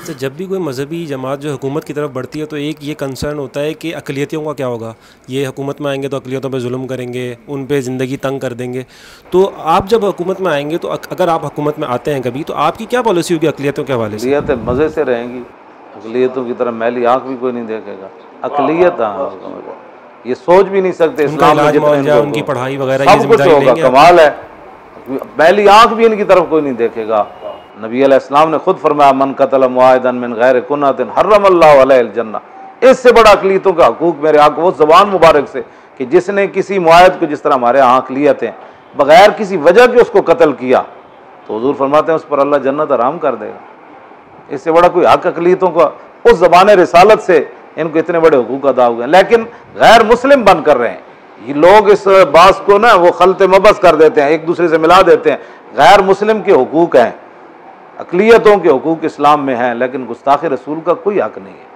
तो जब भी कोई मज़हबी जमात जो हुकूमत की तरफ बढ़ती है तो एक ये कंसर्न होता है कि अक़लियतियों का क्या होगा। ये हुकूमत में आएंगे तो अक़लियतों पे जुल्म करेंगे, उन पे ज़िंदगी तंग कर देंगे। तो आप जब हुकूमत में आएंगे तो अगर आप हुकूमत में आते हैं कभी, तो आपकी क्या पॉलिसी होगी अक़लियतों के हवाले से? अक़लियत मज़े से रहेंगी, अक़लियतों की तरह मैली आँख भी कोई नहीं देखेगा। अक़लियत, हाँ, ये सोच भी नहीं सकते उनका इस्लाम में इलाज जितने मुआवजा, उनकी इनको पढ़ाई वगैरह की सब कुछ ज़िम्मेदारी होगा, लेंगे आप? कमाल है। मैली आँख भी इनकी तरफ कोई नहीं देखेगा। नबी अलैहिस्सलाम ने खुद फरमाया, मन कतल मुआहिदन मिन गैर कुन्नतिन हर्रमल्लाहु अलैहिल जन्नह। इससे बड़ा अक़लियतों का हकूक़ मेरे आका वो ज़बान मुबारक से कि जिसने किसी मुआहिद को, जिस तरह हमारे यहाँ अक़लियत हैं, बगैर किसी वजह के उसको कत्ल किया तो हुज़ूर फरमाते हैं उस पर अल्लाह जन्नत हराम कर देगा। इससे बड़ा कोई हक अक़लियतों का, उस ज़बान रिसालत से इनको इतने बड़े हुकूक अदा हुए हैं। लेकिन गैर मुस्लिम बन कर रहे हैं ये लोग, इस बात को ना वो खलत मबस कर देते हैं, एक दूसरे से मिला देते हैं। गैर मुस्लिम के हुकूक हैं, अक़लियतों के हुकूक इस्लाम में हैं, लेकिन गुस्ताखी रसूल का कोई हक नहीं है।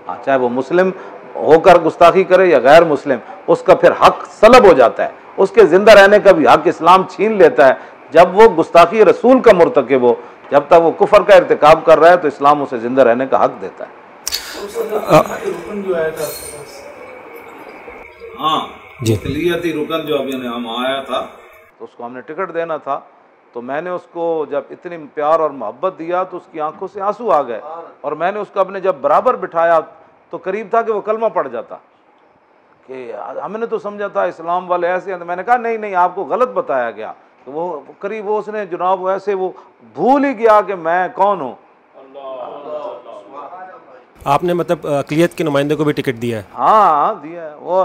हाँ, चाहे वो मुस्लिम होकर गुस्ताखी करे या गैर मुस्लिम, उसका फिर हक सलब हो जाता है, उसके ज़िंदा रहने का भी हक इस्लाम छीन लेता है। जब वो गुस्ताखी रसूल का मुर्तकिब हो, जब तक वो कुफर का इर्तिकाब कर रहा है तो इस्लाम उसे ज़िंदा रहने का हक देता है। हाँ जी, अक़लियती रुकन जो अभी हम आया था तो उसको हमने टिकट देना था, तो मैंने उसको जब इतनी प्यार और मोहब्बत दिया तो उसकी आंखों से आंसू आ गए, और मैंने उसको अपने जब बराबर बिठाया तो करीब था कि वो कलमा पढ़ जाता, कि हमने तो समझा था इस्लाम वाले ऐसे हैं। तो मैंने कहा नहीं नहीं, आपको गलत बताया गया। तो वो करीब वो उसने जनाब वैसे वो भूल ही गया कि मैं कौन हूँ। आपने मतलब अक़लियत के नुमाइंदे को भी टिकट दिया है? हाँ दिया है। वो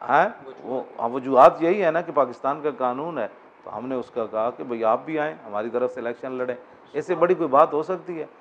है वो वजूहात यही है ना कि पाकिस्तान का कानून है, तो हमने उसका कहा कि भाई आप भी आएँ, हमारी तरफ से इलेक्शन लड़ें। इससे बड़ी कोई बात हो सकती है?